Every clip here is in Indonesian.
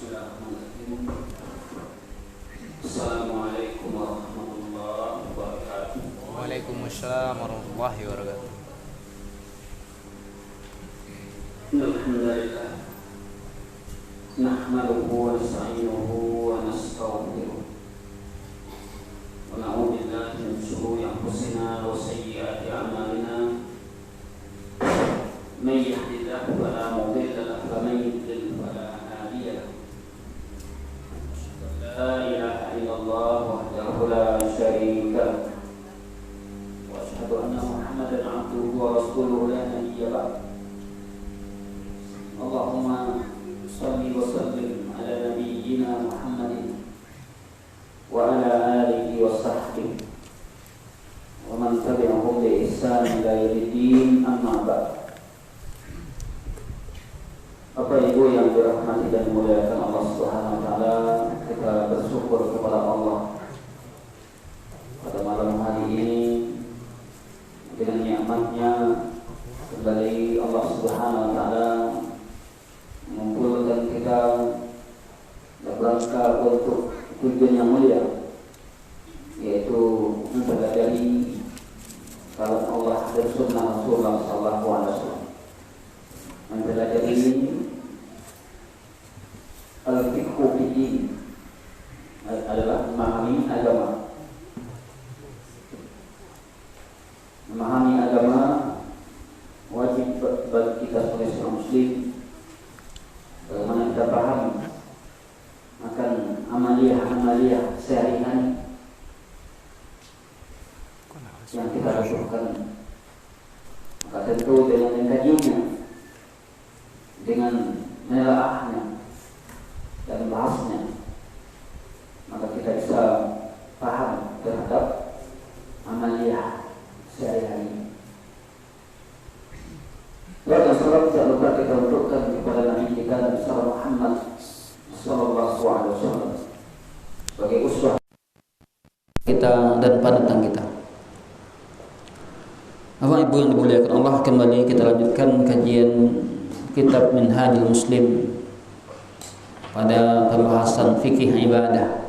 Bismillahirrahmanirrahim. Assalamualaikum warahmatullahi wabarakatuh. Waalaikumsalam warahmatullahi wabarakatuh. Alhamdulillah. Nahmaduhu wa nasta'inuhu wa nastaghfiruh. Wa na'udzu billahi min shururi anfusina wa sayyiati a'malina. Man yahdihillahu fala mudilla lahu wa man yudlil fala hadiya lahu. La ilaha illallah wahdahu la syarika lahu. Wa asyhadu anna Muhammadan 'abduhu wa rasuluhu la nabiyya ba'dahu. Allahumma salli wa sallim ala nabiyyina Muhammadin wa ala alihi wa sahbihi wa man tabi'ahum bi ihsan ila yaumiddin, amma ba'd. Bapak Ibu yang dirahmati dan dimuliakan Allah Subhanahu wa taala, kita bersyukur kepada Allah pada malam hari ini dengan nikmatnya kembali Allah Subhanahu wa taala mengumpulkan kita dalam rangka untuk tujuan yang mulia, yaitu mempelajari kalam Allah dan sunnah Rasulullah SAW, mempelajari al-fiqhu fiddin, adalah memahami agama. Memahami agama wajib bagi kita sebagai seorang muslim. Bagaimana kita paham akan amaliyah sehari-hari yang kita lakukan, maka tentu dengan mengkajinya, dengan menelaahnya dan bahasnya, maka kita bisa paham terhadap amaliyah sehari-hari. Dan salam tak lupa kita untukkan kepada Nabi kita Nabi Muhammad sallallahu alaihi wasallam sebagai uswah kita dan panutan kita. Bapak Ibu yang dimuliakan Allah, kembali kita lanjutkan kajian kitab Minhajul Muslim pada pembahasan fikih ibadah,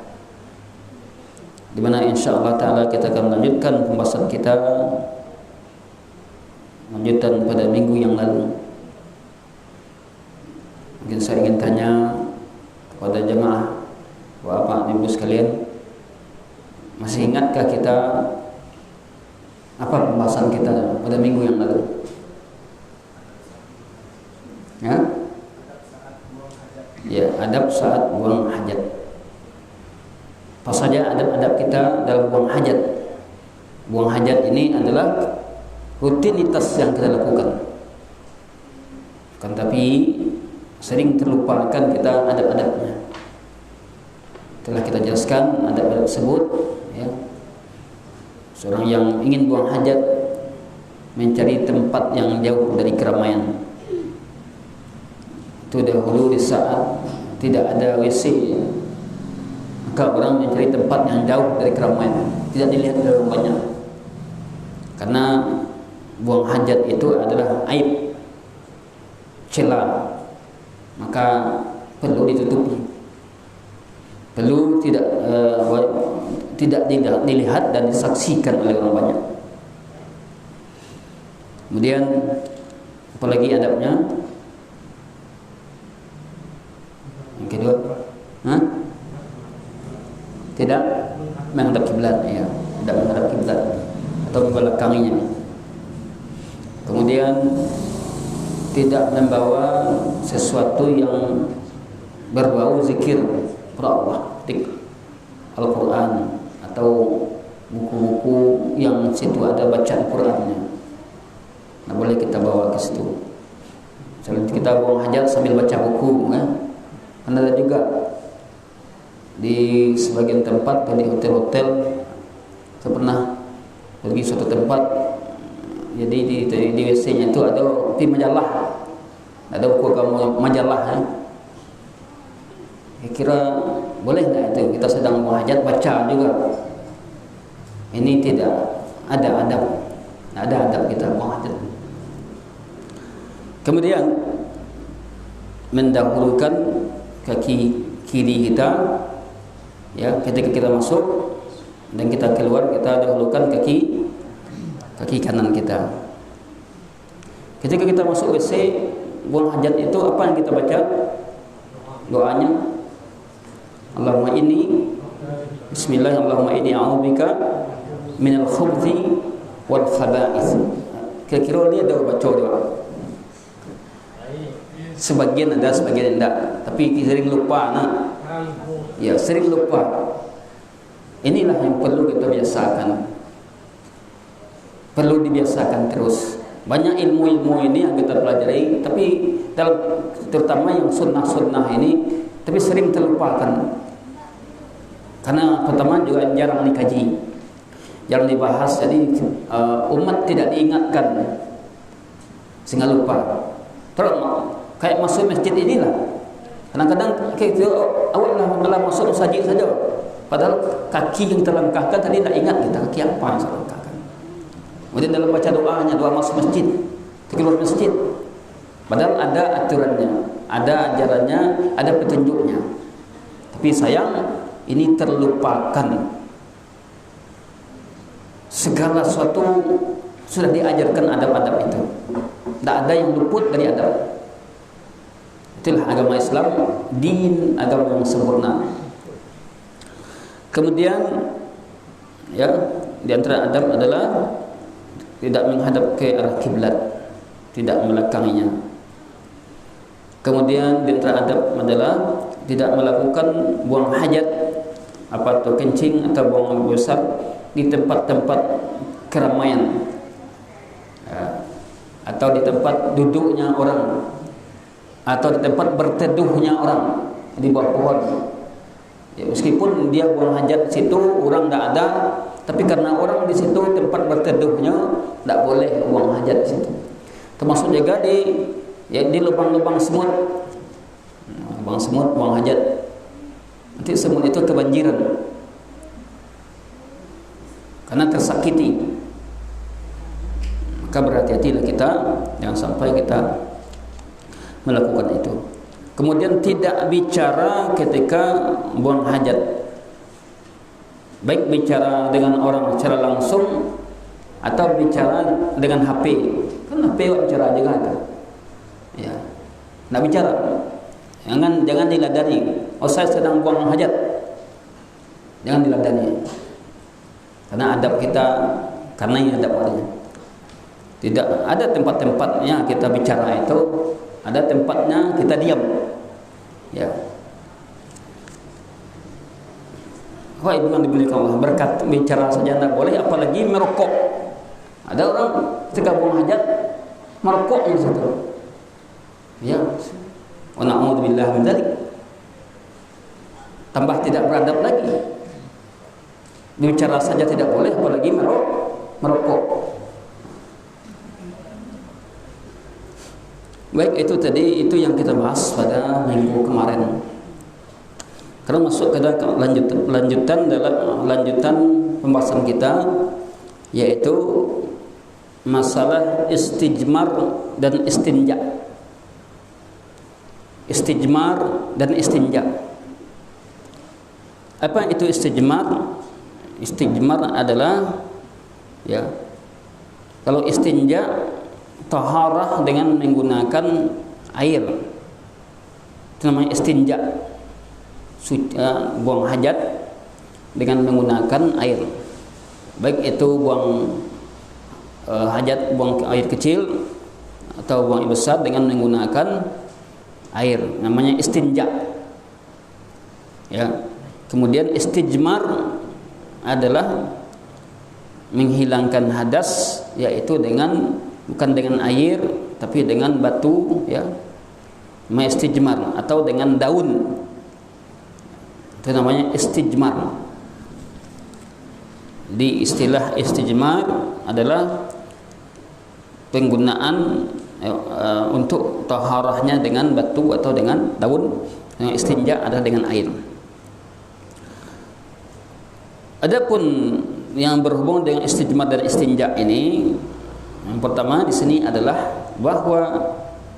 di mana insyaallah taala kita akan melanjutkan pembahasan kita lanjutan pada minggu yang lalu. Mungkin saya ingin tanya kepada jemaah, Bapak Ibu sekalian, masih ingatkah kita apa pembahasan kita pada minggu yang lalu? Ya? Ya, adab saat buang hajat. Apa saja adab-adab kita dalam buang hajat? Buang hajat ini adalah rutinitas yang kita lakukan, kan, tapi sering terlupakan kita adab-adabnya. Telah kita jelaskan adab-adab tersebut, ya. Seorang yang ingin buang hajat mencari tempat yang jauh dari keramaian. Itu dahulu di saat tidak ada WC, maka orang mencari tempat yang jauh dari keramaian, tidak dilihat oleh orang banyak. Karena buang hajat itu adalah aib, celah, maka perlu ditutupi, perlu tidak dilihat dan disaksikan oleh orang banyak. Kemudian apalagi adabnya? Yang kedua, tidak menghadap kiblat, ya, tidak menghadap kiblat atau membelakanginya. Kemudian tidak membawa sesuatu yang berbau zikir kepada Allah, Al-Quran atau buku-buku yang situ ada bacaan Qurannya. Nah, boleh kita bawa ke situ. Misalnya kita buang hajat sambil baca buku, kan? Karena ada juga di sebagian tempat, di hotel-hotel, saya pernah pergi suatu tempat. Jadi di WC-nya itu ada majalah, ada buku majalah. Kira boleh nggak itu kita sedang muhajat baca juga? Ini tidak ada adab kita muhajat. Kemudian mendahulukan kaki kiri kita, ya, ketika kita masuk dan kita keluar, kita dahulukan kaki kanan kita. Ketika kita masuk WC, buang hajat itu apa yang kita baca? Doanya, Allahumma inni Bismillah, Allahumma inni a'udzubika minal khubuthi wal khaba'ith. Kira-kira dia ada baca doa. Sebagian ada, sebagian tidak. Tapi sering lupa, nak. Ya, sering lupa. Inilah yang perlu kita biasakan. Perlu dibiasakan terus. Banyak ilmu-ilmu ini yang kita pelajari, tapi terutama yang sunnah-sunnah ini, tapi sering terlupakan. Karena pertama juga jarang dikaji, jarang dibahas. Jadi umat tidak diingatkan sehingga lupa. Terus kayak masuk masjid inilah. Kadang-kadang kayak itu awallah malah masuk masjid saja. Padahal kaki yang terlangkahkan tadi tidak ingat kita kaki apa yang terlangkahkan. Kemudian dalam baca doanya, doa masuk masjid, keluar masjid, padahal ada aturannya, ada ajarannya, ada petunjuknya. Tapi sayang ini terlupakan. Segala sesuatu sudah diajarkan adab-adab itu. Tidak ada yang luput dari adab. Itulah agama Islam, din, agama yang sempurna. Kemudian, ya, di antara adab adalah tidak menghadap ke arah kiblat, tidak membelakanginya. Kemudian di antara adab adalah tidak melakukan buang hajat, apa itu kencing atau buang air besar di tempat-tempat keramaian, ya, atau di tempat duduknya orang, atau di tempat berteduhnya orang di bawah pohon. Ya, meskipun dia buang hajat di situ, orang tidak ada, tapi karena orang di situ tempat berteduhnya, tidak boleh buang hajat di situ. Termasuk juga di lubang-lubang semut, lubang semut buang hajat. Nanti semut itu kebanjiran, karena tersakiti. Maka berhati-hatilah kita, jangan sampai kita melakukan itu. Kemudian tidak bicara ketika buang hajat, baik bicara dengan orang secara langsung atau bicara dengan HP. Kan HP bicara juga kan? Ya, nak bicara. Jangan diladani. Oh, saya sedang buang hajat. Jangan diladani. Karena adab kita, karena ini adab adanya. Tidak ada tempat-tempatnya kita bicara itu, ada tempatnya kita diam. Ya. Wah, ibu yang dimuliakan Allah, berkat bicara saja tidak boleh, apalagi merokok. Ada orang ketika buang hajat merokok di situ. Ya. Wa na'udzubillah min dzalik. Tambah tidak beradab lagi. Bicara saja tidak boleh, apalagi merokok. Baik, itu tadi itu yang kita bahas pada minggu kemarin. Karena masuk ke lanjutan pembahasan kita, yaitu masalah istijmar dan istinja. Istijmar dan istinja. Apa itu istijmar? Istijmar adalah, ya, kalau istinja taharah dengan menggunakan air, itu namanya istinja. Buang hajat dengan menggunakan air, baik itu buang hajat, buang air kecil atau buang air besar dengan menggunakan air, namanya istinja. Ya. Kemudian istijmar adalah menghilangkan hadas, yaitu dengan bukan dengan air tapi dengan batu, ya, istijmar, atau dengan daun, itu namanya istijmar. Di istilah istijmar adalah penggunaan untuk taharahnya dengan batu atau dengan daun. Yang istinja adalah dengan air. Adapun yang berhubung dengan istijmar dan istinja ini, yang pertama di sini adalah bahwa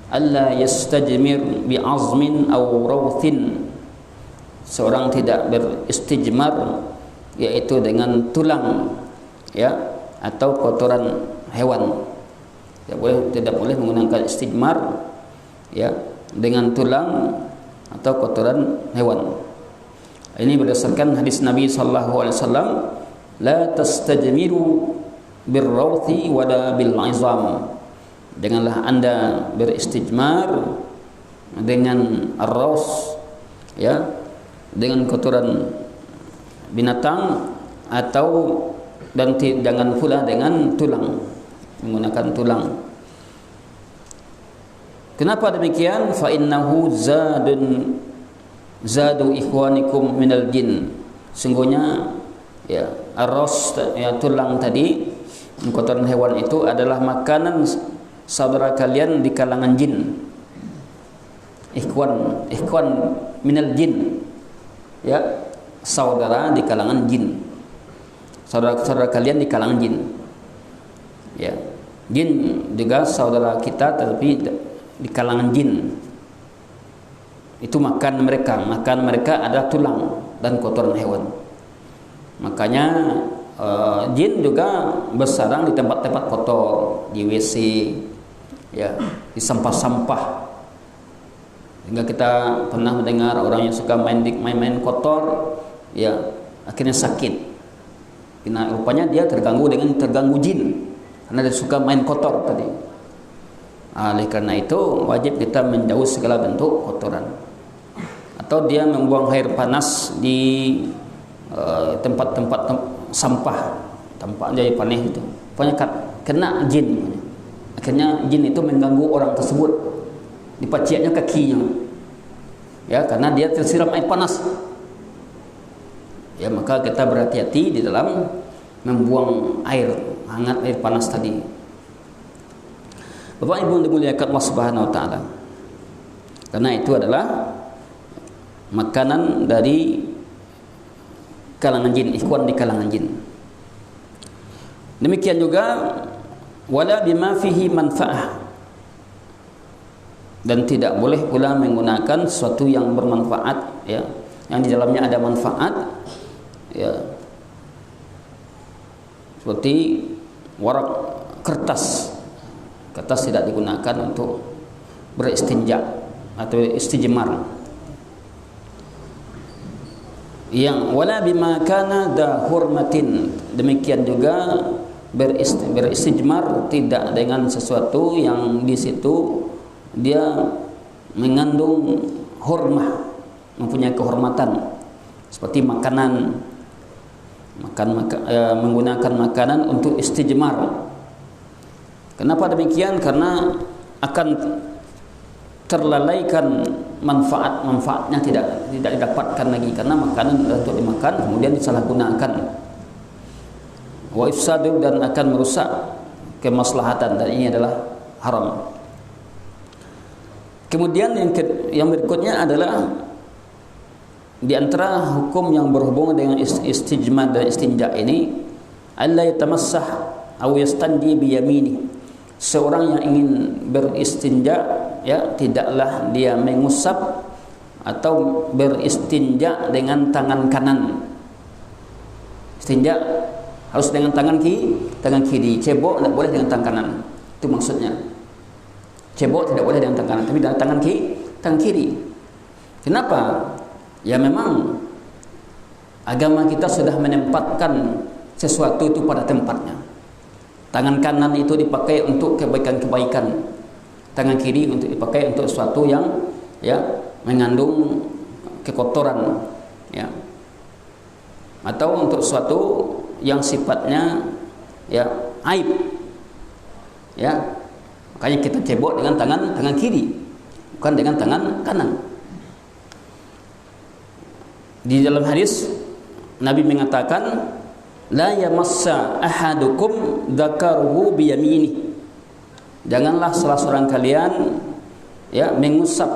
alla yastajmir bi'azmin aw rawthin, seorang tidak beristijmar yaitu dengan tulang, ya, atau kotoran hewan. Tidak boleh menggunakan istijmar, ya, dengan tulang atau kotoran hewan. Ini berdasarkan hadis Nabi sallallahu alaihi wasallam, la tastajmiru birrawthi wala bil izam. Janganlah anda beristijmar dengan ar-raws, ya, dengan kotoran binatang, atau dan jangan pula dengan tulang, menggunakan tulang. Kenapa demikian? Fa innahu zadu ikhwanikum minal jin. Sungguhnya, ya, ar-raws, ya, tulang tadi, kotoran hewan itu adalah makanan saudara kalian di kalangan jin. Ikhwan minal jin, ya, saudara di kalangan jin. Saudara kalian di kalangan jin. Ya, jin juga saudara kita, tapi di kalangan jin. Itu makan mereka adalah tulang dan kotoran hewan. Makanya jin juga bersarang di tempat-tempat kotor, di WC, ya, di sampah-sampah. Hingga kita pernah mendengar orang yang suka main kotor, ya, akhirnya sakit. Karena rupanya dia terganggu jin, karena dia suka main kotor tadi. Oleh karena itu wajib kita menjauh segala bentuk kotoran. Atau dia membuang air panas di tempat-tempat sampah, tempat jadi panas itu, pokoknya kena jin. Akhirnya jin itu mengganggu orang tersebut, dipaciatnya kakinya, ya, karena dia tersiram air panas. Ya, maka kita berhati-hati di dalam membuang air hangat, air panas tadi. Bapak Ibu dimuliakan Allah Subhanahu wa taala. Karena itu adalah makanan dari kalangan jin, ikhwan di kalangan jin. Demikian juga wala bima fihi manfaah, dan tidak boleh pula menggunakan sesuatu yang bermanfaat, ya, yang di dalamnya ada manfaat, ya, seperti warak, kertas tidak digunakan untuk beristinja atau istijmar. Yang wala bima kana da hurmatin, demikian juga beristijmar tidak dengan sesuatu yang di situ dia mengandung hurmah, mempunyai kehormatan, seperti makanan, menggunakan makanan untuk istijmar. Kenapa demikian? Karena akan terlalaikan manfaatnya tidak didapatkan lagi, karena makanan untuk dimakan kemudian disalahgunakan. Wa ifsadu, dan akan merusak kemaslahatan, dan ini adalah haram. Kemudian yang berikutnya adalah di antara hukum yang berhubungan dengan istijmar dan istinja ini, alla yatamassah aw yastanji bi yamini. Seorang yang ingin beristinja, ya, tidaklah dia mengusap atau beristinja dengan tangan kanan. Istinja harus dengan tangan kiri. Cebok tidak boleh dengan tangan kanan. Itu maksudnya. Cebok tidak boleh dengan tangan kanan, tapi dengan tangan kiri. Kenapa? Ya, memang agama kita sudah menempatkan sesuatu itu pada tempatnya. Tangan kanan itu dipakai untuk kebaikan-kebaikan, tangan kiri untuk dipakai untuk sesuatu yang, ya, mengandung kekotoran, ya, atau untuk sesuatu yang sifatnya, ya, aib, ya. Makanya kita cebok dengan tangan kiri, bukan dengan tangan kanan. Di dalam hadis Nabi mengatakan, la yamassa ahadukum dzakaruhu biyamini. Janganlah salah seorang kalian, ya, mengusap,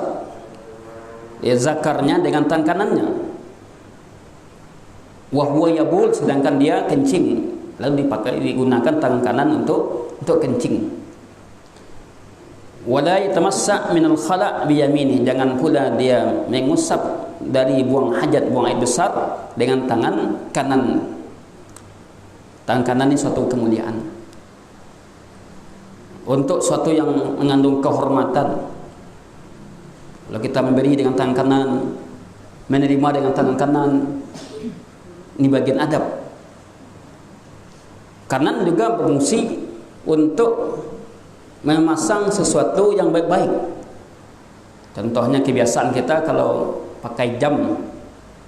ya, zakarnya dengan tangan kanannya. Wa huwa yabul, sedangkan dia kencing, lalu digunakan tangan kanan untuk kencing. Wala yatamassak minal khala' bi yaminih, jangan pula dia mengusap dari buang hajat, buang air besar dengan tangan kanan. Tangan kanan ini suatu kemuliaan, untuk suatu yang mengandung kehormatan. Kalau kita memberi dengan tangan kanan, menerima dengan tangan kanan, ini bagian adab. Kanan juga berfungsi untuk memasang sesuatu yang baik-baik. Contohnya kebiasaan kita kalau pakai jam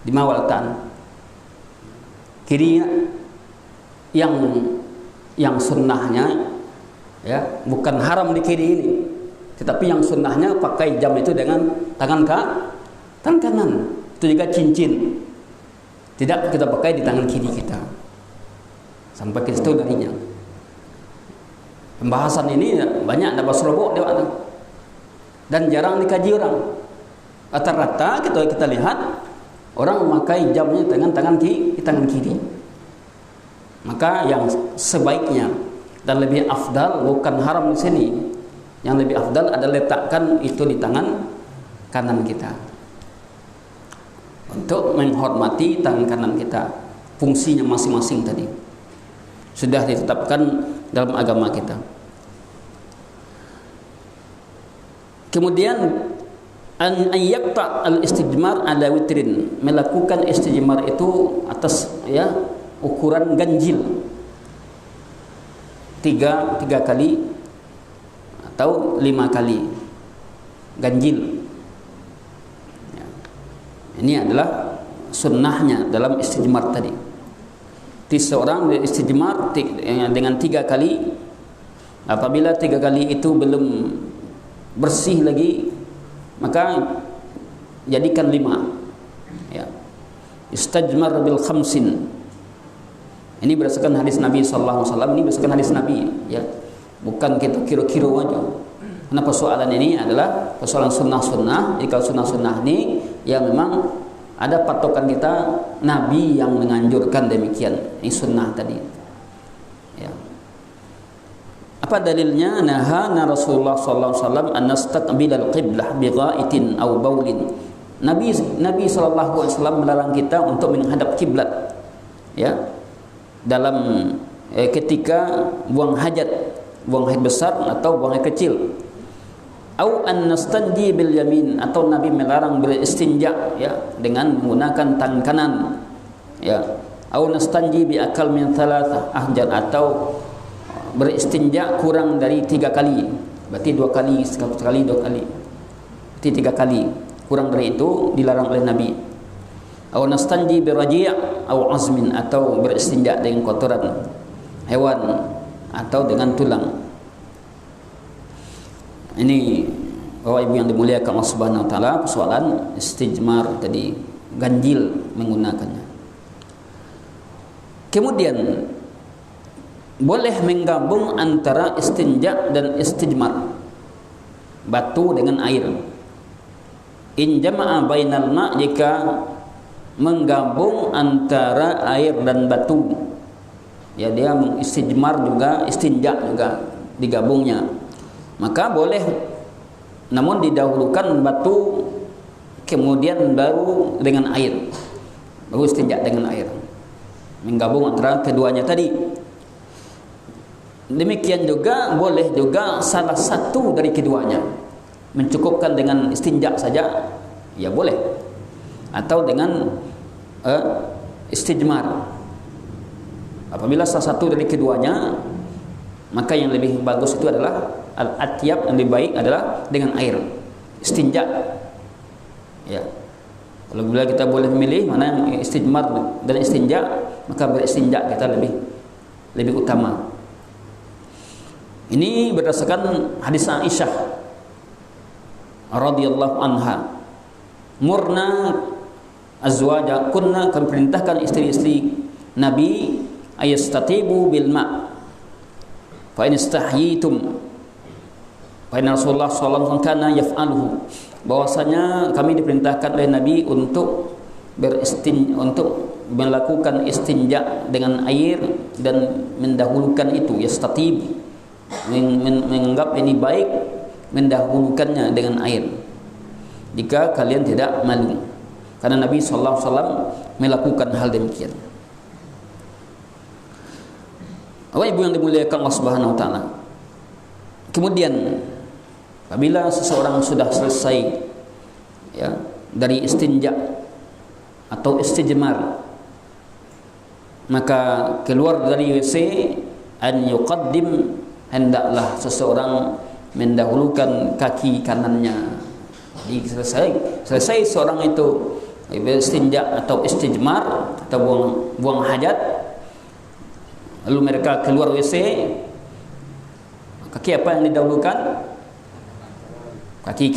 di mawalatan, kiri yang sunnahnya, ya, bukan haram di kiri ini, tetapi yang sunnahnya pakai jam itu dengan tangan kanan. Itu juga cincin, tidak kita pakai di tangan kiri kita. Sampai ke situ darinya. Pembahasan ini banyak dapat serobok lewat, dan jarang dikaji orang. Rata-rata kita lihat orang memakai jamnya dengan tangan kiri. Maka yang sebaiknya dan lebih afdal, bukan haram di sini, yang lebih afdal adalah letakkan itu di tangan kanan kita untuk menghormati tangan kanan kita. Fungsinya masing-masing tadi sudah ditetapkan dalam agama kita. Kemudian an yaqta al-istijmar ala witrin, melakukan istijmar itu atas, ya, ukuran ganjil, tiga kali atau 5 kali ganjil, ya. Ini adalah sunnahnya dalam istijmar tadi. Seorang beristijmar dengan 3 kali. Apabila 3 kali itu belum bersih lagi, maka jadikan 5, ya. Istajmar bil khamsin. Ini berdasarkan hadis Nabi sallallahu alaihi wasallam. Ini berdasarkan hadis Nabi, ya. Bukan kita kira-kira aja. Karena persoalan ini adalah persoalan sunnah-sunnah. Jika sunnah-sunnah ini, ya, memang ada patokan kita, Nabi yang menganjurkan demikian. Ini sunnah tadi, ya. Apa dalilnya? Nahana Rasulullah sallallahu alaihi wasallam an nastaqbilal qiblah bi ghaitin aw baulin. Nabi sallallahu alaihi wasallam melarang kita untuk menghadap kiblat, ya, dalam ketika buang hajat besar atau buang hajat kecil. Au an nastanji bil yamin, atau Nabi melarang beristinja, ya, dengan menggunakan tangan kanan, ya. Au nastanji bi akal min thalathah ahjar, atau beristinja kurang dari 3 kali. Berarti 2 kali, sekali 2 kali. Berarti 3 kali. Kurang dari itu dilarang oleh Nabi. Au nastanji bi raji' au azmin, atau beristinja dengan kotoran hewan atau dengan tulang. Ini Bapak Ibu yang dimuliakan Allah Subhanahu wa taala, persoalan istijmar tadi, ganjil menggunakannya. Kemudian boleh menggabung antara istinja dan istijmar, batu dengan air. In jama'a bainal ma', jika menggabung antara air dan batu, ya, dia istijmar juga, istinja juga digabungnya, maka boleh, namun didahulukan batu kemudian baru dengan air, baru istinja dengan air, menggabung antara keduanya tadi. Demikian juga boleh juga salah satu dari keduanya, mencukupkan dengan istinja saja, ya boleh, atau dengan istijmar. Apabila salah satu dari keduanya, maka yang lebih bagus itu adalah al-atyab, yang lebih baik adalah dengan air, istinja, ya. Kalau bila kita boleh memilih mana yang istijmar dan istinja, maka beristinja kita lebih utama. Ini berdasarkan hadis Aisyah radhiyallahu anha, murna azwaja kunna, kami perintahkan istri-istri Nabi, ayastatibu bil ma' fa in istahyitum, fa inna Rasulullah sallallahu alaihi wasallam kana yaf'aluhu, bahwasanya kami diperintahkan oleh Nabi untuk melakukan istinja dengan air dan mendahulukan itu, yastatib, menganggap ini baik mendahulukannya dengan air jika kalian tidak malu. Karena Nabi sallallahu alaihi wasallam melakukan hal demikian. Bapak Ibu yang dimuliakan Allah Subhanahu wa taala. Kemudian apabila seseorang sudah selesai ya dari istinja atau istijmar, maka keluar dari WC, an yuqaddim, hendaklah seseorang mendahulukan kaki kanannya. Jadi selesai seorang itu istinja atau istijmar atau buang hajat, lalu mereka keluar WC, kaki apa yang didahulukan? Kaki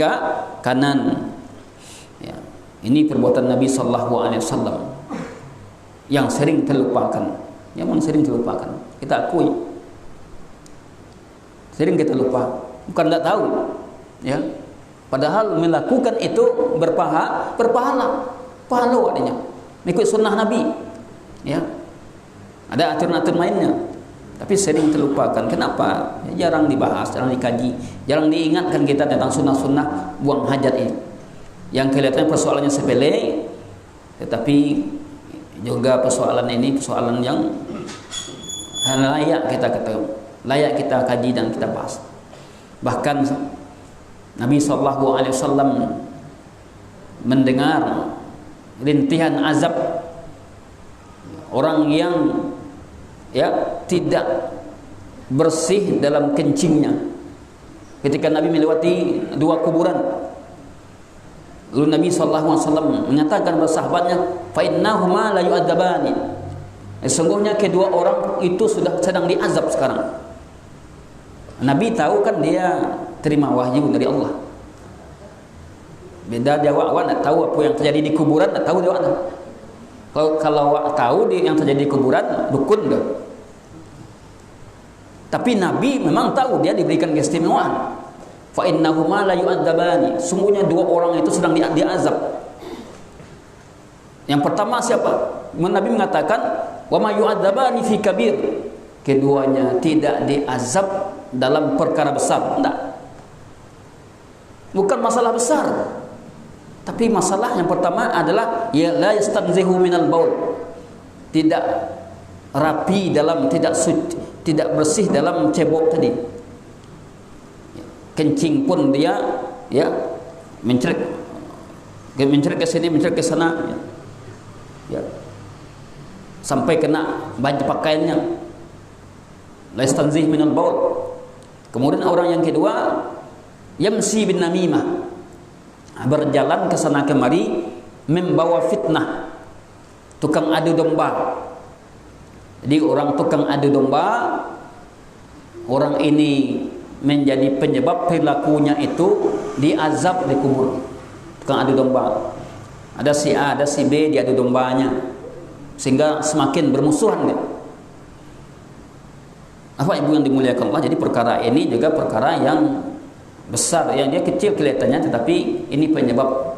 kanan. Ya, ini perbuatan Nabi sallallahu alaihi wasallam yang sering terlupakan. Memang sering terlupakan. Kita akui. Sering kita lupa, bukan tidak tahu. Ya. Padahal melakukan itu berpahala. Pahala adanya. Mengikut sunnah Nabi. Ya. Ada aturan-aturan mainnya. Tapi sering terlupakan. Kenapa? Jarang dibahas, jarang dikaji, jarang diingatkan kita tentang sunnah-sunnah buang hajat ini. Yang kelihatannya persoalannya sepele, tetapi juga persoalan ini persoalan yang layak kita ketahui, layak kita kaji dan kita bahas. Bahkan Nabi SAW mendengar rintihan azab orang yang tidak bersih dalam kencingnya ketika Nabi melewati dua kuburan. Lalu Nabi SAW menyatakan kepada sahabatnya, fa innahuma la yu'adzabani, sesungguhnya kedua orang itu sudah sedang diazab sekarang. Nabi tahu kan dia terima wahyu dari Allah. Beda dia awak nak tahu apa yang terjadi di kuburan, nak tahu dia awak. Kalau awak tahu yang terjadi di kuburan, dukun dah. Tapi Nabi memang tahu dia diberikan keistimewaan. Fa innahuma la yu'adzabani, sungguhnya dua orang itu sedang diazab. Yang pertama siapa? Nabi mengatakan, wa ma yu'adzabani fi kabir, keduanya tidak diazab dalam perkara besar. Tidak. Bukan masalah besar. Tapi masalah yang pertama adalah ya la yastanzihu minal baul, tidak rapi dalam, tidak bersih dalam cebok tadi. Kencing pun dia mencret ke sini, mencret ke sana, sampai kena baju pakaiannya. La yastanzih minal baul. Kemudian orang yang kedua, yamsi bin namimah, berjalan ke sana kemari, membawa fitnah, tukang adu domba. Jadi orang tukang adu domba, orang ini menjadi penyebab perilakunya itu diazab di kubur. Tukang adu domba, ada si A, ada si B diadu dombanya, sehingga semakin bermusuhan dia. Apa ibu yang dimuliakan Allah, jadi perkara ini juga perkara yang besar, yang dia kecil kelihatannya, tetapi ini penyebab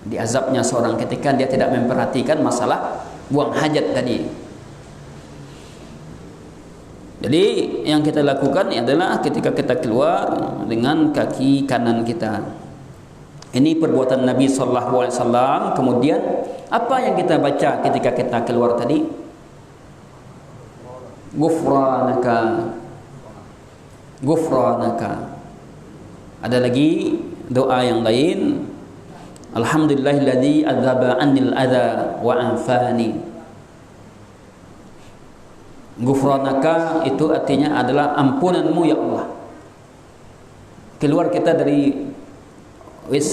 diazabnya seorang ketika dia tidak memperhatikan masalah buang hajat tadi. Jadi yang kita lakukan adalah ketika kita keluar dengan kaki kanan kita. Ini perbuatan Nabi sallallahu alaihi wasallam. Kemudian apa yang kita baca ketika kita keluar tadi? Ghufranaka. Ghufranaka. Ada lagi doa yang lain. Alhamdulillahilladzi adzaba 'anil adza wa anfani. Ghufranaka itu artinya adalah ampunanmu ya Allah. Keluar kita dari WC,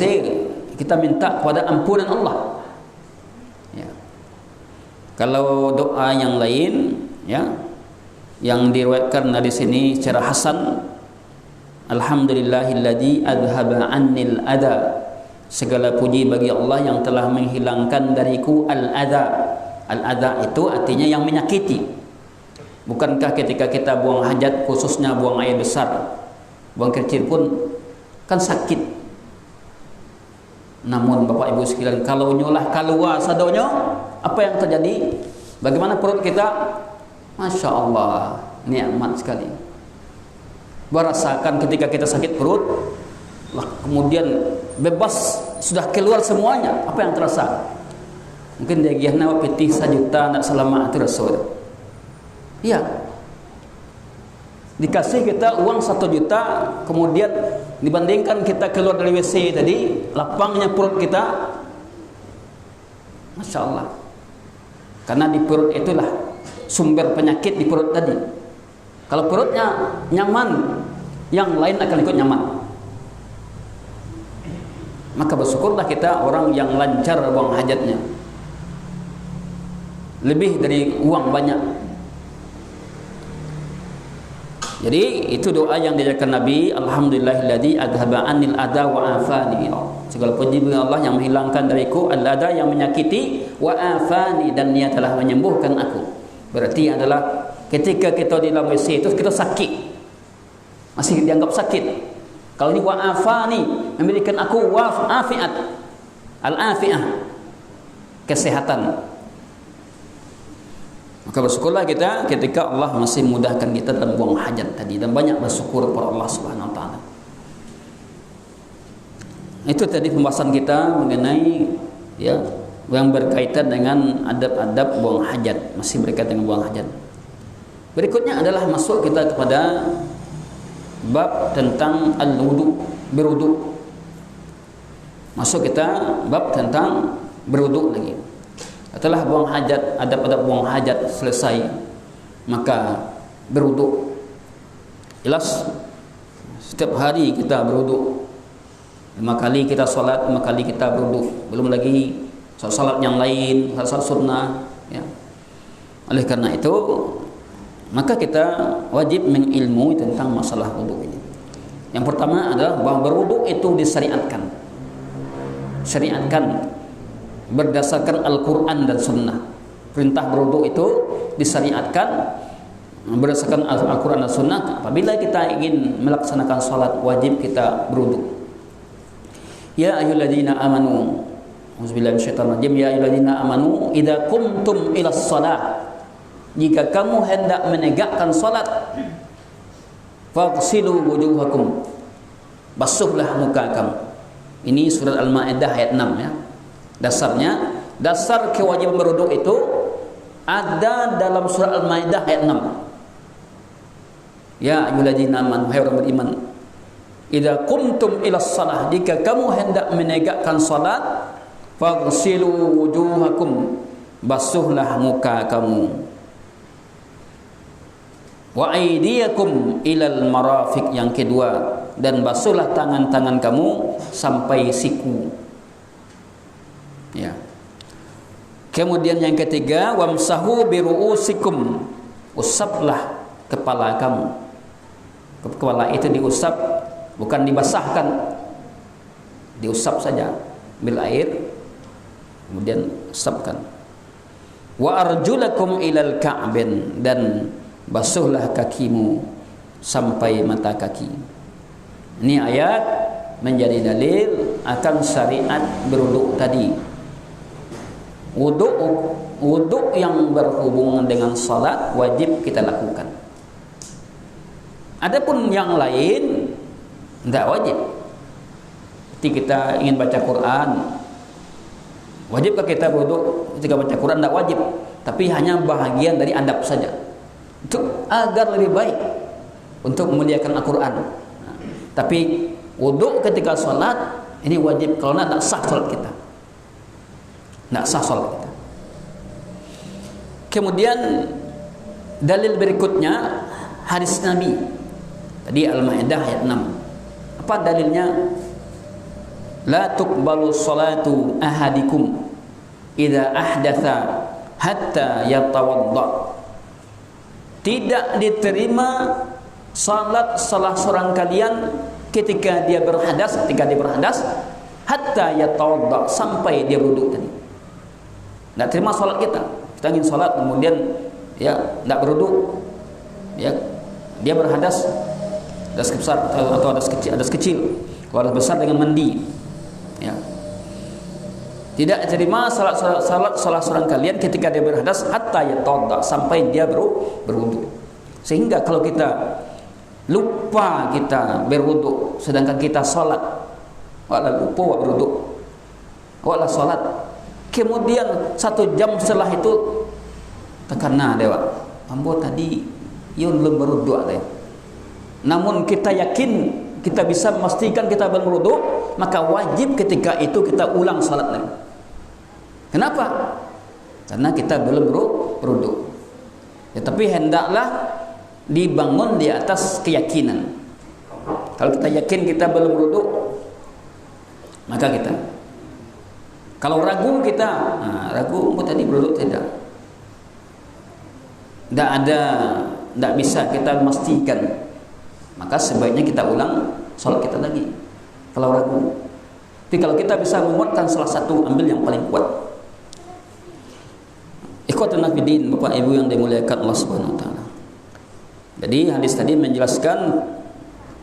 kita minta kepada ampunan Allah. Ya. Kalau doa yang lain, yang diriwayatkan dari sini secara hasan, alhamdulillahilladzi adhaba 'annil adza, segala puji bagi Allah yang telah menghilangkan dariku al-adza. Al-adza itu artinya yang menyakiti. Bukankah ketika kita buang hajat, khususnya buang air besar, buang kecil pun kan sakit. Namun Bapak Ibu sekalian, kalau nyulah keluar sadonyo, apa yang terjadi? Bagaimana perut kita? Masya Allah, nikmat sekali. merasakan ketika kita sakit perut, kemudian bebas sudah keluar semuanya, apa yang terasa? Mungkin dia gihna pitih 1 juta nak selama itu rasul. Iya. Dikasih kita uang 1 juta, kemudian dibandingkan kita keluar dari WC tadi, lapangnya perut kita, Masya Allah. Karena di perut itulah sumber penyakit di perut tadi. Kalau perutnya nyaman, yang lain akan ikut nyaman. Maka bersyukurlah kita orang yang lancar buang hajatnya, lebih dari uang banyak. Jadi itu doa yang diajarkan Nabi, alhamdulillahilladzi adhaba anil adha wa afani. Segala puji bagi Allah yang menghilangkan dariku al-adha, yang menyakiti, wa afani, dan Dia telah menyembuhkan aku. Berarti adalah ketika kita di dalam WC itu kita sakit, masih dianggap sakit. Kalau ini wa afani, memberikan aku afiat, al-afiah, kesehatan. Maka bersyukurlah kita ketika Allah masih mudahkan kita dalam buang hajat tadi, dan banyak bersyukur kepada Allah Subhanahu wa taala. Itu tadi pembahasan kita mengenai ya yang berkaitan dengan adab-adab buang hajat, masih berkaitan dengan buang hajat. Berikutnya adalah masuk kita kepada bab tentang al-wudu, berwudu. Masuk kita bab tentang berwudu lagi. Setelah buang hajat, adab-adab buang hajat selesai, maka berwudu. Jelas setiap hari kita berwudu. 5 kali kita salat, 5 kali kita berwudu. Belum lagi salat yang lain, salat sunnah, ya. Oleh karena itu, maka kita wajib mengilmui tentang masalah wudu ini. Yang pertama adalah bahwa berwudu itu disyariatkan. Syariatkan berdasarkan Al-Quran dan Sunnah. Perintah berwudu itu disyariatkan berdasarkan Al-Quran dan Sunnah. Apabila kita ingin melaksanakan salat, wajib kita berwudu. Ya ayyuhalladzina amanu, auzubillahi minasyaitonir rajim, ya ayyuhalladzina amanu idza qumtum ilas shalah, jika kamu hendak menegakkan salat, faghsilu wujuhakum, basuhlah muka kamu. Ini surat Al-Maidah ayat 6 ya. Dasarnya, dasar kewajiban berwudu itu ada dalam surat Al-Maidah ayat 6. Ya ayyuhalladzina amanu, hai orang beriman, idza qumtum ilas shalah, jika kamu hendak menegakkan salat, faghsilu wujuhakum, basuhlah muka kamu, wa aydiyakum ilal marafiq, yang kedua, dan basuhlah tangan-tangan kamu sampai siku. Ya. Kemudian yang ketiga, wamsahu biruusikum, usaplah kepala kamu. Kepala itu diusap, bukan dibasahkan, diusap saja, ambil air kemudian usapkan. Wa arjulakum ilal ka'bin, dan basuhlah kakimu sampai mata kaki. Ini ayat menjadi dalil akan syariat berwudu tadi. Wudu yang berhubungan dengan salat wajib kita lakukan. Adapun yang lain tidak wajib. Seperti kita ingin baca Quran, wajibkah kita wudu ketika baca Quran? Tidak wajib, tapi hanya bahagian dari adab saja, untuk agar lebih baik untuk memuliakan Al-Quran. Tapi wudu ketika salat ini wajib, kalau tidak sah salat kita. Tidak sah salat kita. Kemudian dalil berikutnya hadis Nabi tadi Al-Maidah ayat 6. Apa dalilnya? La tuqbalu salatu ahadikum idza ahdatha hatta yatawadda. Tidak diterima salat salah seorang kalian ketika dia berhadas, hatta yatawadda, sampai dia berwudu tadi. Tidak terima salat kita. Kita ingin salat kemudian ya tidak berwudu, ya dia berhadas, hadas besar atau hadas kecil, kalau hadas besar dengan mandi, ya. Tidak terima salat salah seorang kalian ketika dia berhadas hatta yatawadda, sampai dia berwudu. Sehingga kalau kita lupa kita berwudu sedangkan kita salat, wala lupa berwudu, wala salat. Kemudian 1 jam setelah itu terkena dewa, ambo tadi yun belum berwudu deh. Namun kita yakin kita bisa memastikan kita belum berwudu, maka wajib ketika itu kita ulang salat lagi. Kenapa? Karena kita belum berwudu. Ya, tapi hendaklah dibangun di atas keyakinan. Kalau kita yakin kita belum berwudu, maka kita. Kalau ragu kita, ragu tadi berwudu tidak. Tidak bisa kita memastikan. Maka sebaiknya kita ulang salat kita lagi. Kalau ragu. Tapi kalau kita bisa menguatkan salah satu, ambil yang paling kuat. Ikhwatun fillah, Bapak Ibu yang dimuliakan Allah Subhanahu wa taala. Jadi hadis tadi menjelaskan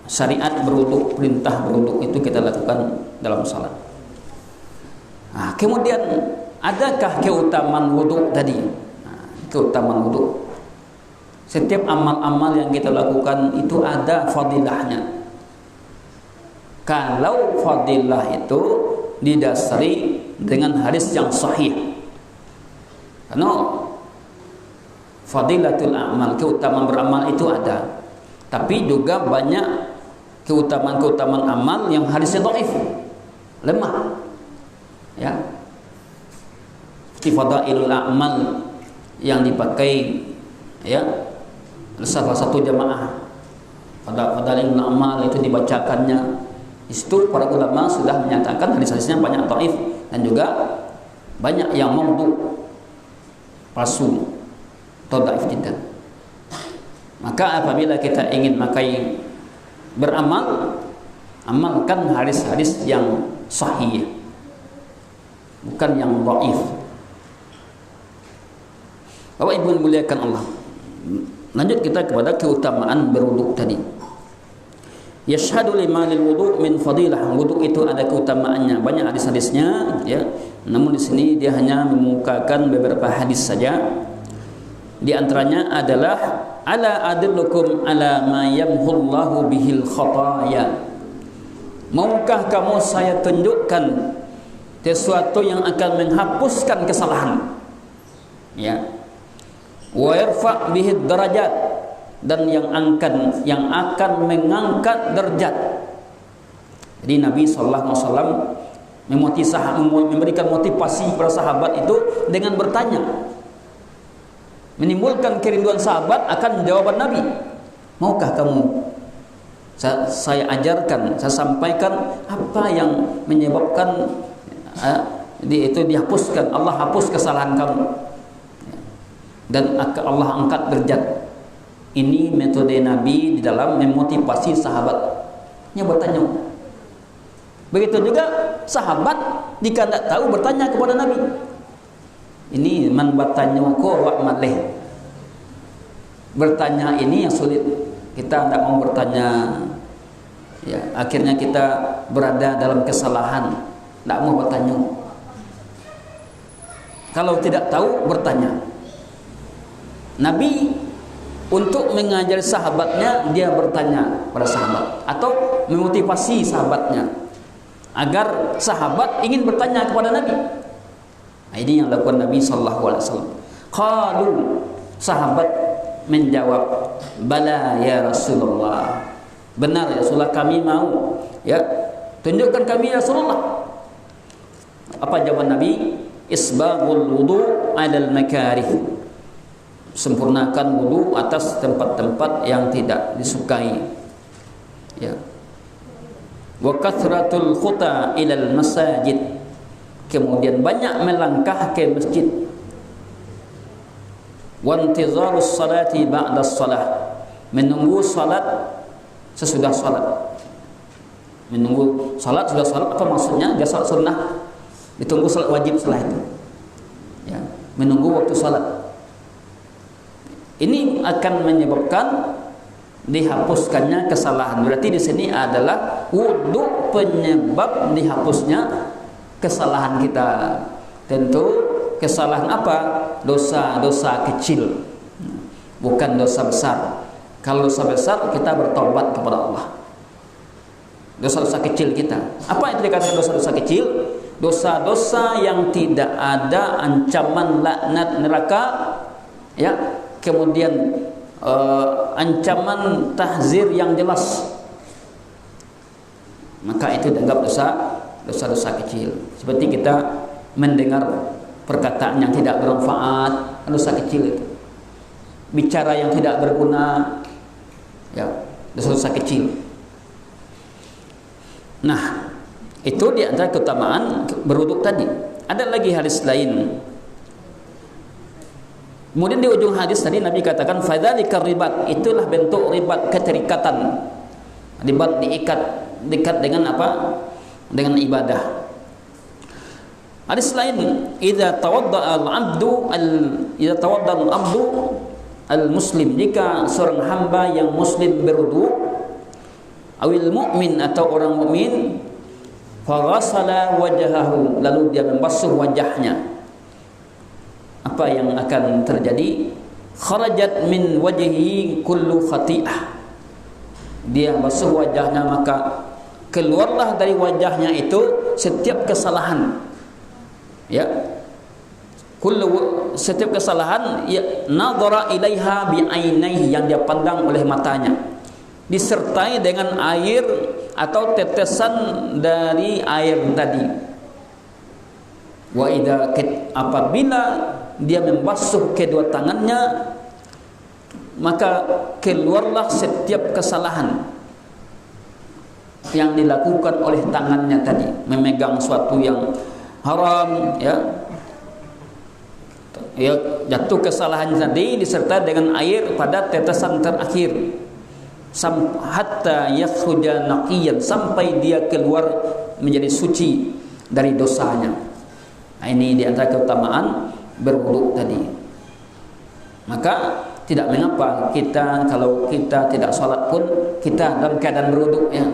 syariat berwudu, perintah berwudu itu kita lakukan dalam salat. Kemudian adakah keutamaan wudu tadi? Keutamaan wudu. Setiap amal-amal yang kita lakukan itu ada fadilahnya. Kalau fadilah itu didasari dengan hadis yang sahih. Karena fadilatul amal, keutamaan beramal itu ada. Tapi juga banyak keutamaan-keutamaan amal yang hadisnya dhaif, lemah. Ya. Seperti fadailul amal yang dipakai ya salah satu jamaah. Fadailul amal itu dibacakannya. Itu para ulama sudah menyatakan hadis-hadisnya banyak dhaif dan juga banyak yang maudhu, palsu atau dhaif tidak. Maka apabila kita ingin beramal, amalkan hadis-hadis yang sahih, bukan yang dhaif. Bapak Ibu muliakan Allah. Lanjut kita kepada keutamaan berwudu tadi. Yashhadu lima lil wudu min fadilah. Wudu itu ada keutamaannya, banyak hadis-hadisnya ya. Namun di sini dia hanya memukakan beberapa hadis saja. Di antaranya adalah ala adillukum ala ma yamhullahu bihil khataya. Maukah kamu saya tunjukkan sesuatu yang akan menghapuskan kesalahan? Ya. Wa yarfa' bihid darajat, dan yang akan mengangkat derajat. Jadi Nabi sallallahu alaihi wasallam memberikan motivasi kepada sahabat itu dengan bertanya, menimbulkan kerinduan sahabat akan jawaban Nabi. Maukah kamu saya ajarkan, saya sampaikan apa yang menyebabkan itu dihapuskan, Allah hapus kesalahan kamu dan Allah angkat derajat. Ini metode Nabi di dalam memotivasi sahabatnya bertanya. Begitu juga sahabat jika tidak tahu bertanya kepada Nabi. Ini man bertanya ko wa malih. Bertanya ini yang sulit. Kita tidak mau bertanya. Ya, akhirnya kita berada dalam kesalahan. Tidak mau bertanya. Kalau tidak tahu bertanya. Nabi untuk mengajari sahabatnya, dia bertanya pada sahabat atau memotivasi sahabatnya agar sahabat ingin bertanya kepada Nabi. Nah, ini yang dilakukan Nabi sallallahu alaihi wasallam. Qalu, sahabat menjawab, bala ya Rasulullah. Benar ya Rasulullah, kami mau. Ya, tunjukkan kami ya Rasulullah. Apa jawaban Nabi? Isbaghul wudu 'alal makarih. Sempurnakan wudu atas tempat-tempat yang tidak disukai. Ya. Wa kathratul khuta ilal masajid. Kemudian banyak melangkah ke masjid. Wa intizarus salati ba'da shalah. Menunggu salat sesudah salat. Menunggu salat sudah salat, apa maksudnya? Dia salat sunnah, ditunggu salat wajib setelah itu. Ya, menunggu waktu salat. Ini akan menyebabkan dihapuskannya kesalahan. Berarti di sini adalah wudu penyebab dihapusnya kesalahan kita. Tentu kesalahan apa? Dosa-dosa kecil, bukan dosa besar. Kalau dosa besar kita bertobat kepada Allah. Dosa-dosa kecil kita. Apa yang dikatakan dosa-dosa kecil? Dosa-dosa yang tidak ada ancaman laknat neraka, ya, kemudian ancaman tahzir yang jelas, maka itu dianggap dosa-dosa kecil. Seperti kita mendengar perkataan yang tidak bermanfaat, dosa kecil itu. Bicara yang tidak berguna, ya, dosa-dosa kecil. Nah, itu di antara keutamaan berwuduk tadi. Ada lagi hadis lain. Kemudian di ujung hadis tadi Nabi katakan fadzalika ribat, itulah bentuk ribat, keterikatan. Ribat diikat dengan apa? Dengan ibadah. Hadis lain, idza tawaddaa al-'abdu al-muslim, jika seorang hamba yang muslim berwudu, awil mu'min atau orang mukmin, faghasala wajhahu, lalu dia membasuh wajahnya, apa yang akan terjadi? Kharajat min wajhihi kullu khati'ah, dia basuh wajahnya maka keluarlah dari wajahnya itu setiap kesalahan, ya, setiap kesalahan, ya, nadhara ilaiha bi'ainaihi, yang dia pandang oleh matanya, disertai dengan air atau tetesan dari air tadi. Wa idza, apabila dia membasuh kedua tangannya, maka keluarlah setiap kesalahan yang dilakukan oleh tangannya tadi, memegang suatu yang haram, ya, jatuh kesalahan tadi disertai dengan air pada tetesan terakhir, hatta yakhruja naqiyan, sampai dia keluar menjadi suci dari dosanya. Nah, ini di antara keutamaan berwudu tadi. Maka tidak mengapa kita, kalau kita tidak sholat pun kita dalam keadaan berwudu, ya,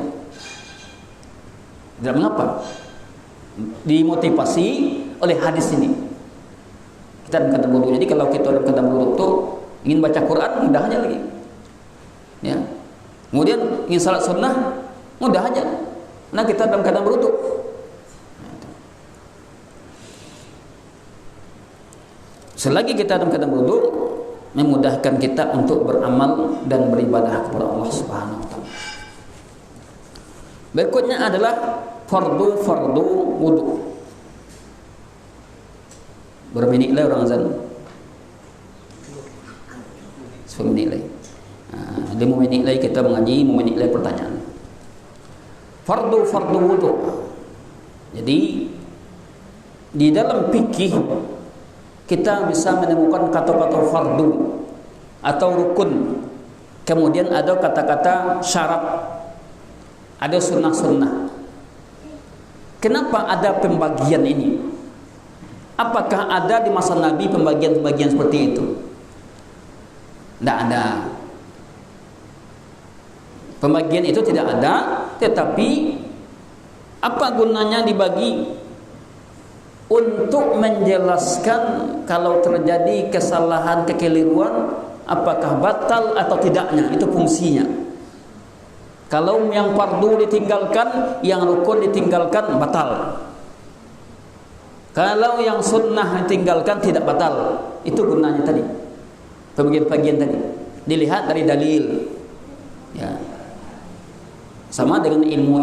tidak mengapa. Dimotivasi oleh hadis ini kita dalam keadaan berwudu. Jadi kalau kita dalam keadaan berwudu itu ingin baca Quran, mudah aja lagi, ya. Kemudian ingin salat sunnah, mudah aja. Nah, kita dalam keadaan berwudu. Selagi kita dalam keadaan berwudu, memudahkan kita untuk beramal dan beribadah kepada Allah Subhanahu wa taala. Berikutnya adalah fardu wudu. Berapa menit lagi orang azan? 10 menit lagi. 5 menit lagi kita mengaji, 5 menit lagi pertanyaan. Fardu wudu. Jadi di dalam fikih kita bisa menemukan kata-kata fardu atau rukun. Kemudian ada kata-kata syarat, ada sunnah-sunnah. Kenapa ada pembagian ini? Apakah ada di masa Nabi pembagian-pembagian seperti itu? Tidak ada. Pembagian itu tidak ada, tetapi apa gunanya dibagi? Untuk menjelaskan kalau terjadi kesalahan, kekeliruan, apakah batal atau tidaknya, itu fungsinya. Kalau yang fardu ditinggalkan, yang rukun ditinggalkan, batal. Kalau yang sunnah ditinggalkan, tidak batal. Itu gunanya tadi, pembagian-pembagian tadi dilihat dari dalil, ya. Sama dengan ilmu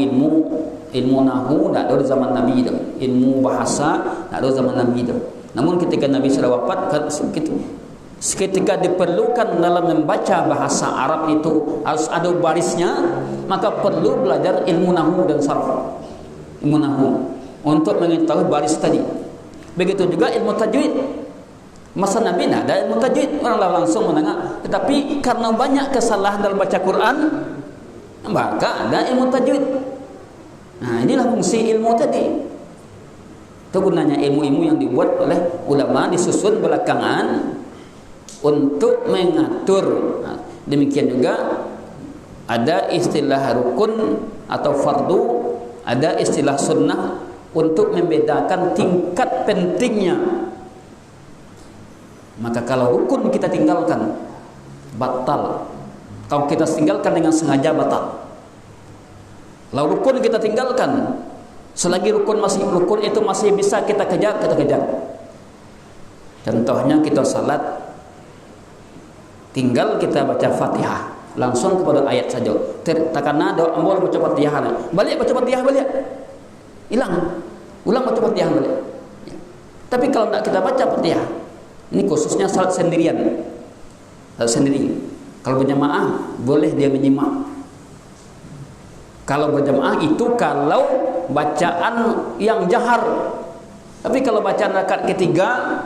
nahwu tidak ada zaman Nabi itu, ilmu bahasa tidak ada zaman Nabi itu. Namun ketika Nabi sudah wafat, ketika diperlukan dalam membaca bahasa Arab itu harus ada barisnya, maka perlu belajar ilmu nahwu dan sarf, ilmu nahwu untuk mengetahui baris tadi. Begitu juga ilmu tajwid. Masa Nabi tidak ada ilmu tajwid, orang langsung mendengar. Tetapi karena banyak kesalahan dalam baca Quran, maka ada ilmu tajwid. Nah, inilah fungsi ilmu tadi. Itu gunanya ilmu-ilmu yang dibuat oleh ulama, disusun belakangan untuk mengatur. Nah, demikian juga ada istilah rukun atau fardu, ada istilah sunnah untuk membedakan tingkat pentingnya. Maka kalau rukun kita tinggalkan, batal. Kalau kita tinggalkan dengan sengaja batal. Lalu rukun kita tinggalkan, selagi rukun itu masih bisa kita kejar, kita kejar. Contohnya kita salat, tinggal kita baca Fatihah, langsung kepada ayat saja. Takana doa ambil baca Fatihah, balik baca Fatihah balik, hilang, ulang baca Fatihah balik. Tapi kalau tidak kita baca Fatihah, ini khususnya salat sendirian, salat sendiri. Kalau berjamaah boleh dia menyimak. Kalau berjamaah itu kalau bacaan yang jahar. Tapi kalau bacaan rakaat ketiga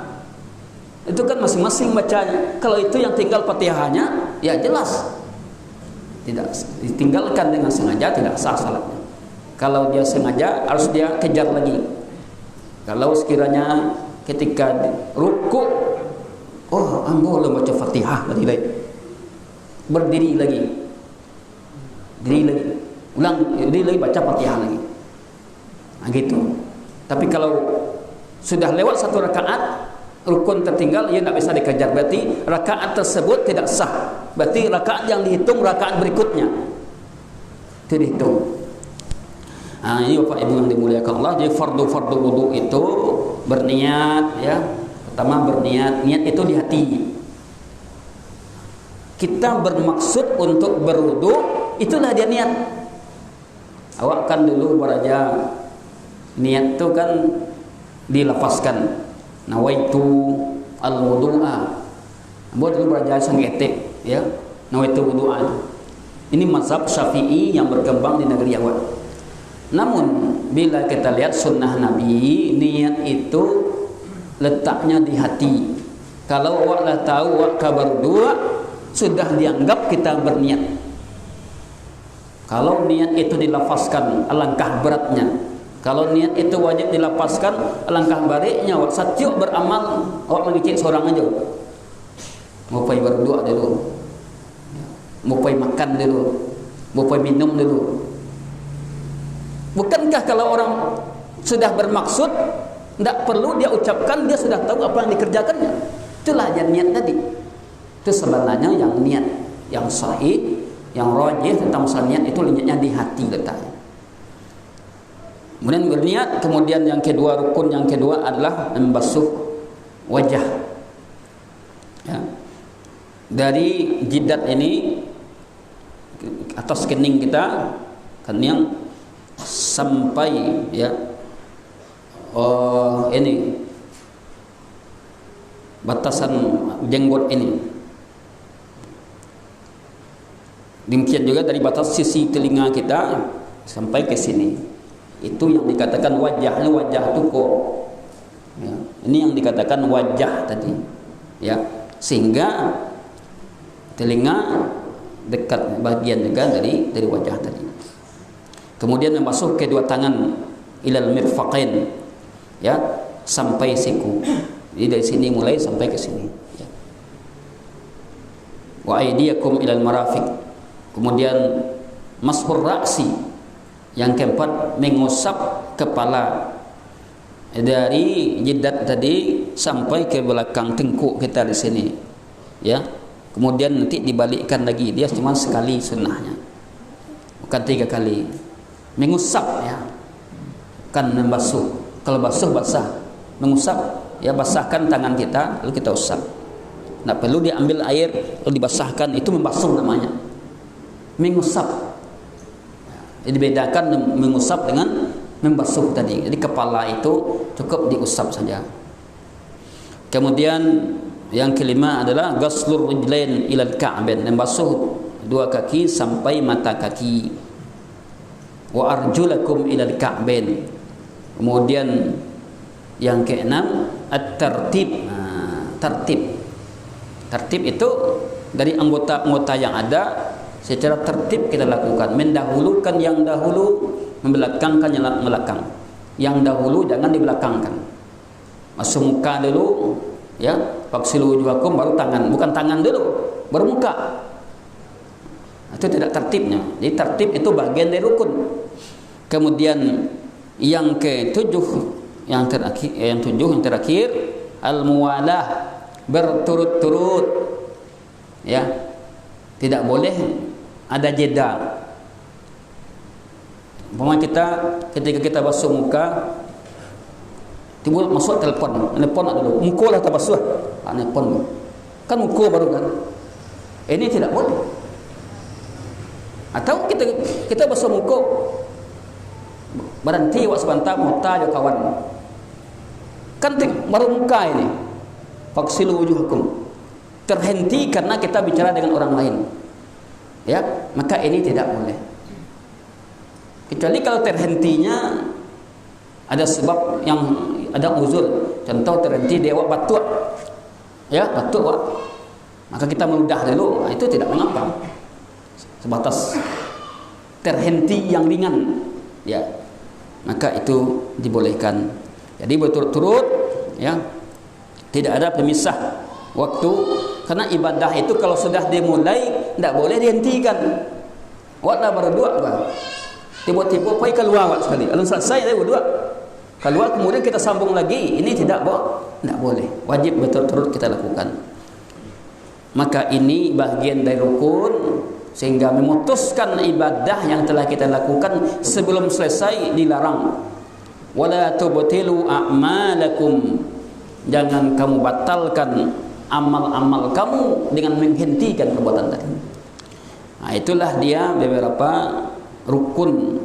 itu kan masing-masing bacanya. Kalau itu yang tinggal Fatihahnya, ya jelas tidak ditinggalkan dengan sengaja, tidak sah salatnya. Kalau dia sengaja harus dia kejar lagi. Kalau sekiranya ketika ruku, oh anggol baca Fatihah tadi baik, berdiri lagi, diri lagi, ulang, diri lagi baca Fatihah lagi. Nah gitu. Tapi kalau sudah lewat satu rakaat, rukun tertinggal, ia tidak bisa dikejar. Berarti rakaat tersebut tidak sah. Berarti rakaat yang dihitung rakaat berikutnya itu dihitung. Nah, ini Bapak Ibu yang dimuliakan Allah. Jadi fardu wudu itu berniat, ya. Pertama berniat, niat itu di hati. Kita bermaksud untuk berwudu, itulah dia niat. Awak kan dulu beraja, niat itu kan dilafazkan, nawaitu al-wudu'a. Buat dulu beraja sangetek, ya, nawaitu wudu'a. Ini mazhab Syafi'i yang berkembang di negeri awak. Namun bila kita lihat sunnah Nabi, niat itu letaknya di hati. Kalau awak dah tahu awak kabar dua, sudah dianggap kita berniat. Kalau niat itu dilafazkan, alangkah beratnya. Kalau niat itu wajib dilafazkan, alangkah baiknya. Awak satiuk beramal, awak mengicik seorang aja. Mau pergi berdua dulu, mau pergi makan dulu, mau pergi minum dulu. Bukankah kalau orang sudah bermaksud, tidak perlu dia ucapkan, dia sudah tahu apa yang dikerjakannya. Itulah yang niat tadi. Itu sebenarnya yang niat yang sahih, yang rajih tentang masalah niat itu niatnya di hati letaknya. Kemudian berniat, kemudian yang kedua, rukun yang kedua adalah membasuh wajah. Ya. Dari jidat ini atas kening kita, kening sampai ya ini batasan jenggot ini. Demikian juga dari batas sisi telinga kita sampai ke sini. Itu yang dikatakan wajahnya, wajah tuko. Ya, ini yang dikatakan wajah tadi. Ya, sehingga telinga dekat bagian juga dari wajah tadi. Kemudian membasuh kedua tangan ilal mirfaqain, ya, sampai siku. Jadi dari sini mulai sampai ke sini. Ya. Wa aydiyakum ilal marafiq. Kemudian mashur ra'si, yang keempat mengusap kepala dari jidat tadi sampai ke belakang tengkuk kita di sini, ya. Kemudian nanti dibalikkan lagi, dia cuma sekali sunnahnya, bukan 3 kali. Mengusap, ya, kan membasuh. Kalau basuh basah, mengusap, ya, basahkan tangan kita lalu kita usap. Tidak perlu diambil air lalu dibasahkan, itu membasuh namanya. Mengusap. Jadi bedakan mengusap dengan membasuh tadi. Jadi kepala itu cukup diusap saja. Kemudian yang kelima adalah ghaslur rijlain ilal ka'bain, membasuh dua kaki sampai mata kaki. Wa arjulakum ilal ka'bain. Kemudian yang keenam at-tartib. Tertib itu dari anggota-anggota yang ada secara tertib kita lakukan, mendahulukan yang dahulu, membelakangkan yang belakang. Yang dahulu jangan dibelakangkan. Masuk muka dulu, ya, faksilu wujuhakum, baru tangan, bukan tangan dulu, baru muka. Itu tidak tertibnya. Jadi tertib itu bagian dari rukun. Kemudian yang ketujuh, yang terakhir al-muwalah, berturut-turut, ya. Tidak boleh ada jeda. Umpama kita ketika kita basuh muka, timbul masuk telepon dulu, muka lah terbasuh, telepon kan muka baru kan. Ini tidak boleh. Atau kita basuh muka, berhenti wak sebentar, muta je kawan. Kan baru muka ini. Faksilu wujuhakum. Terhenti karena kita bicara dengan orang lain. Ya, maka ini tidak boleh. Kecuali kalau terhentinya ada sebab yang ada uzur. Contoh terhenti dia wak batuk. Ya, batuk wak. Maka kita meludah dulu, itu tidak mengapa. Sebatas terhenti yang ringan, ya. Maka itu dibolehkan. Jadi berturut-turut, ya. Tidak ada pemisah waktu, karena ibadah itu kalau sudah dimulai tidak boleh dihentikan. Waklah berdua apa? Tiba-tiba pergi keluar sekali. Lalu selesai dia berdua. Keluar kemudian kita sambung lagi. Ini tidak boleh. Wajib berturut-turut kita lakukan. Maka ini bagian dari rukun, sehingga memutuskan ibadah yang telah kita lakukan sebelum selesai dilarang. Wala tubtilu a'malakum. Jangan kamu batalkan amal-amal kamu dengan menghentikan perbuatan tadi. Nah, itulah dia beberapa rukun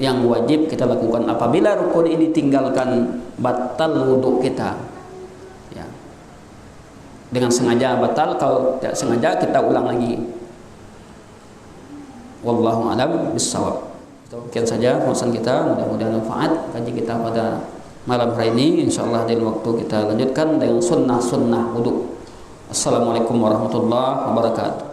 yang wajib kita lakukan. Apabila rukun ini tinggalkan, batal wuduk kita. Ya. Dengan sengaja batal, kalau tidak sengaja kita ulang lagi. Wallahu a'lam bissawab. Sekian saja pembahasan kita, mudah-mudahan manfaat kaji kita pada malam hari ini. Insyaallah dalam waktu kita lanjutkan dengan sunnah-sunnah wudu. Assalamualaikum warahmatullahi wabarakatuh.